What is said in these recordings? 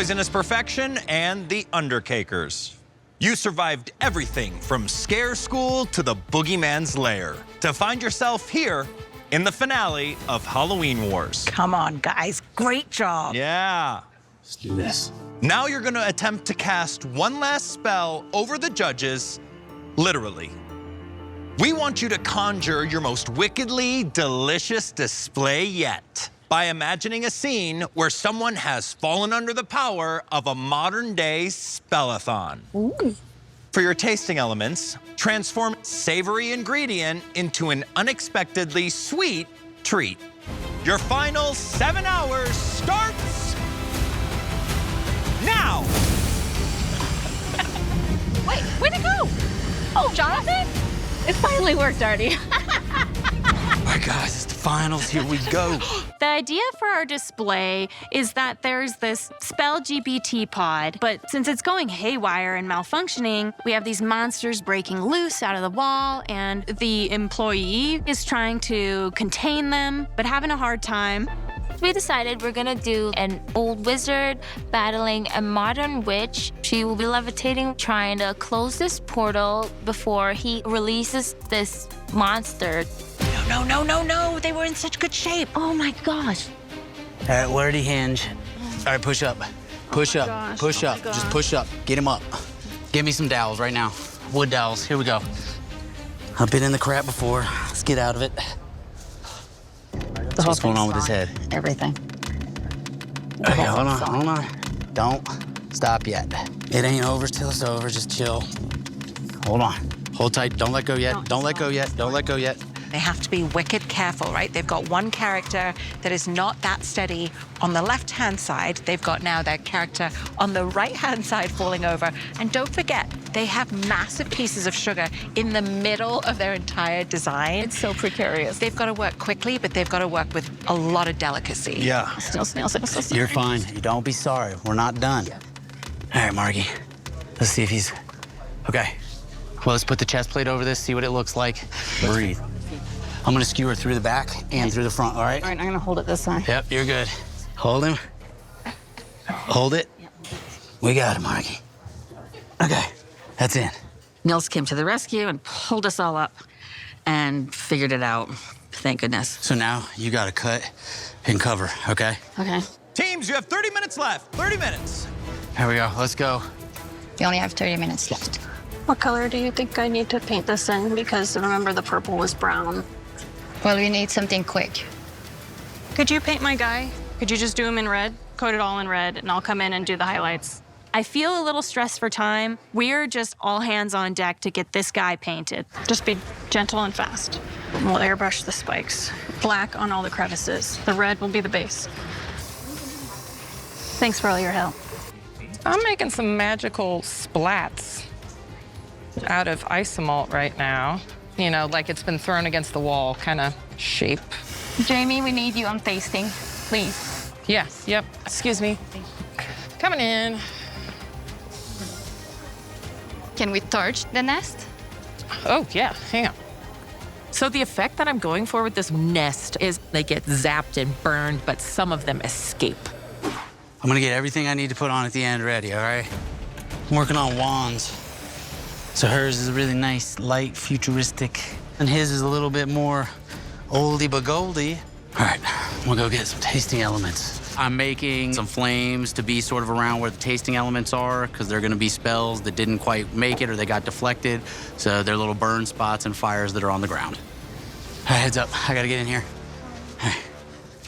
Poisonous Perfection, and the Undertakers. You survived everything from scare school to the boogeyman's lair to find yourself here in the finale of Halloween Wars. Come on, guys. Great job. Yeah. Let's do this. Now you're gonna attempt to cast one last spell over the judges, literally. We want you to conjure your most wickedly delicious display yet by imagining a scene where someone has fallen under the power of a modern-day spell-a-thon. Ooh. For your tasting elements, transform savory ingredient into an unexpectedly sweet treat. Your final 7 hours starts now! Wait, where'd it go? Oh, Jonathan? It finally worked, Aarti. All right, guys, it's the finals. Here we go. The idea for our display is that there's this spell GPT pod, but since it's going haywire and malfunctioning, we have these monsters breaking loose out of the wall, and the employee is trying to contain them, but having a hard time. We decided we're gonna do an old wizard battling a modern witch. She will be levitating, trying to close this portal before he releases this monster. No, no, no, no. They were in such good shape. Oh my gosh. All right, where'd he hinge? All right, push up. Push up. gosh, Push oh up. my Just gosh. push up. Get him up. Give me some dowels right now. Wood dowels. Here we go. I've been in the crap before. Let's get out of it. So what's going on with his head? Everything. Okay, hold on. Don't stop yet. It ain't over till it's over. Just chill. Hold on. Hold tight. Don't let go yet. Don't let go yet. Don't let go yet. They have to be wicked careful, right? They've got one character that is not that steady on the left-hand side. They've got now their character on the right-hand side falling over. And don't forget, they have massive pieces of sugar in the middle of their entire design. It's so precarious. They've got to work quickly, but they've got to work with a lot of delicacy. Yeah. Snails. You're fine. You don't be sorry. We're not done. All right, Margie. Let's see if he's... Okay. Well, let's put the chest plate over this, see what it looks like. Breathe. I'm gonna skewer through the back and through the front, all right? All right, I'm gonna hold it this side. Yep, you're good. Hold him. Hold it. We got him, Margie. Okay, that's in. Nils came to the rescue and pulled us all up and figured it out. Thank goodness. So now you gotta cut and cover, okay? Okay. Teams, you have 30 minutes left. 30 minutes. Here we go, let's go. You only have 30 minutes left. What color do you think I need to paint this in? Because remember, the purple was brown. Well, we need something quick. Could you paint my guy? Could you just do him in red? Coat it all in red, and I'll come in and do the highlights. I feel a little stressed for time. We're just all hands on deck to get this guy painted. Just be gentle and fast. We'll airbrush the spikes. Black on all the crevices. The red will be the base. Thanks for all your help. I'm making some magical splats out of isomalt right now. You know, like it's been thrown against the wall kind of shape. Jamie, we need you on tasting, please. Yeah, yep, excuse me. Coming in. Can we torch the nest? Oh, yeah, hang on. So the effect that I'm going for with this nest is they get zapped and burned, but some of them escape. I'm gonna get everything I need to put on at the end ready, all right? I'm working on wands. So hers is really nice, light, futuristic, and his is a little bit more oldie but goldie. All right, we'll go get some tasting elements. I'm making some flames to be sort of around where the tasting elements are, because they're gonna be spells that didn't quite make it or they got deflected. So they're little burn spots and fires that are on the ground. All right, heads up, I gotta get in here. All right,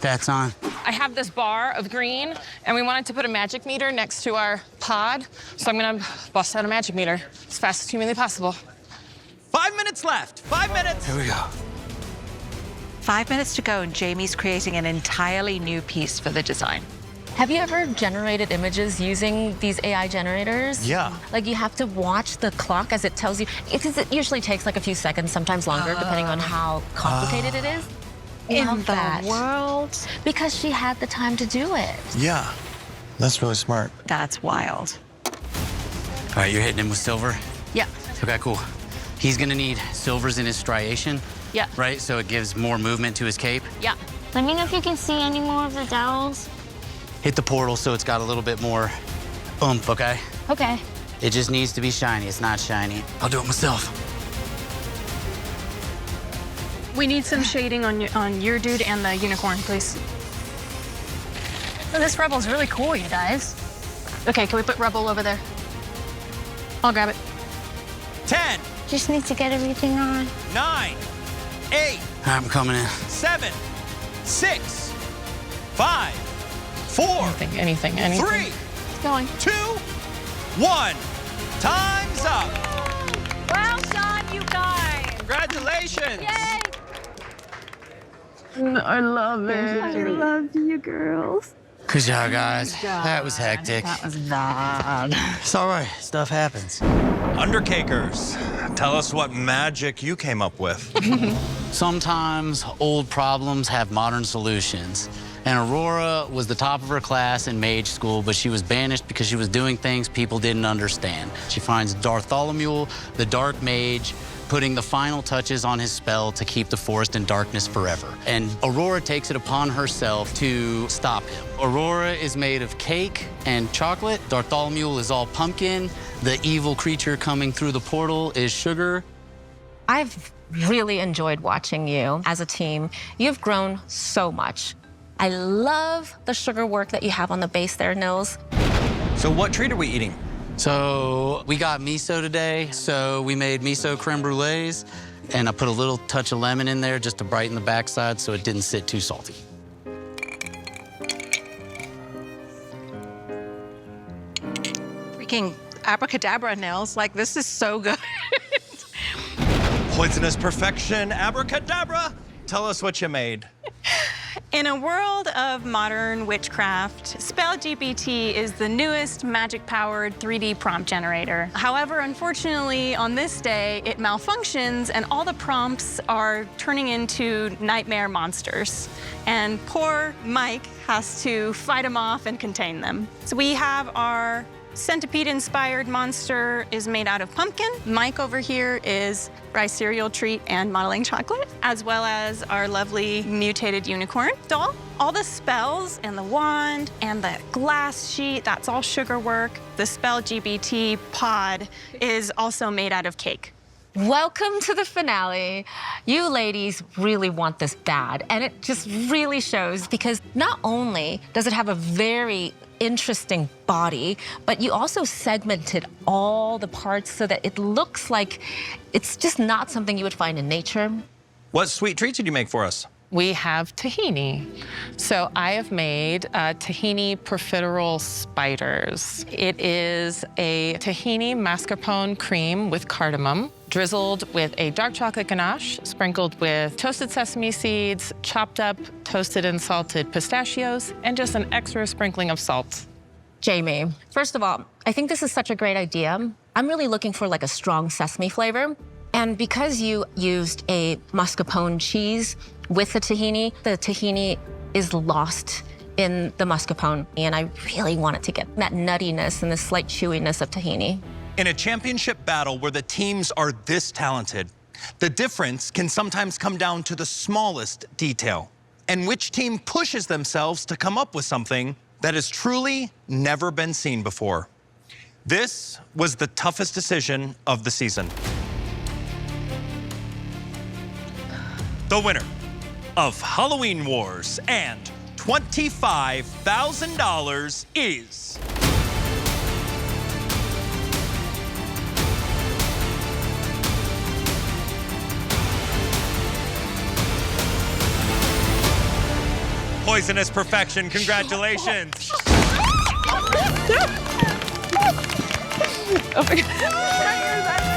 that's on. I have this bar of green, and we wanted to put a magic meter next to our pod, so I'm gonna bust out a magic meter as fast as humanly possible. 5 minutes left. 5 minutes. Here we go. 5 minutes to go, and Jamie's creating an entirely new piece for the design. Have you ever generated images using these AI generators? Yeah. Like you have to watch the clock as it tells you, because it usually takes like a few seconds, sometimes longer, depending on how complicated it is. In Love the that. world? Because she had the time to do it. Yeah. That's really smart. That's wild. All right, you're hitting him with silver? Yeah. Okay, cool. He's gonna need silvers in his striation, Yeah. right? So it gives more movement to his cape. Yeah. Let me know if you can see any more of the dowels. hit the portal so it's got a little bit more oomph, okay? Okay. It just needs to be shiny. It's not shiny. I'll do it myself. We need some shading on your dude and the unicorn, please. Oh, this rebel's really cool, you guys. Okay, can we put Rebel over there? I'll grab it. 10, Just need to get everything on. 9, 8, I'm coming in. 7, 6, 5, 4, Anything. 3, It's going. 2, 1. Time's up. Well done, you guys. Congratulations. Yay! I love it. I love you girls. Good job, guys. That was hectic. That was bad. It's all right. Stuff happens. Undertakers, tell us what magic you came up with. Sometimes old problems have modern solutions. And Aurora was the top of her class in mage school, but she was banished because she was doing things people didn't understand. She finds Bartholomew, the dark mage, putting the final touches on his spell to keep the forest in darkness forever. And Aurora takes it upon herself to stop him. Aurora is made of cake and chocolate. Bartholomew is all pumpkin. The evil creature coming through the portal is sugar. I've really enjoyed watching you as a team. You've grown so much. I love the sugar work that you have on the base there, Nils. So what treat are we eating? So we got miso today, so we made miso creme brulees, and I put a little touch of lemon in there just to brighten the backside so it didn't sit too salty. Freaking abracadabra, Nils. Like, this is so good. Poisonous perfection, abracadabra. Tell us what you made. In a world of modern witchcraft, SpellGPT is the newest magic-powered 3D prompt generator. However, unfortunately, on this day, it malfunctions and all the prompts are turning into nightmare monsters. And poor Mike has to fight them off and contain them. So we have our centipede-inspired monster is made out of pumpkin. Mike over here is rice cereal treat and modeling chocolate, as well as our lovely mutated unicorn doll. All the spells and the wand and the glass sheet, that's all sugar work. The SpellGPT pod is also made out of cake. Welcome to the finale. You ladies really want this bad, and it just really shows because not only does it have a very interesting body, but you also segmented all the parts so that it looks like it's just not something you would find in nature. What sweet treats did you make for us? We have tahini. So I have made tahini profiterole spiders. It is a tahini mascarpone cream with cardamom, drizzled with a dark chocolate ganache, sprinkled with toasted sesame seeds, chopped up, toasted and salted pistachios, and just an extra sprinkling of salt. Jamie, first of all, I think this is such a great idea. I'm really looking for like a strong sesame flavor. And because you used a mascarpone cheese with the tahini is lost in the mascarpone, and I really wanted to get that nuttiness and the slight chewiness of tahini. In a championship battle where the teams are this talented, the difference can sometimes come down to the smallest detail, and which team pushes themselves to come up with something that has truly never been seen before. This was the toughest decision of the season. The winner of Halloween Wars and $25,000 is... Poisonous Perfection, congratulations. Oh my God.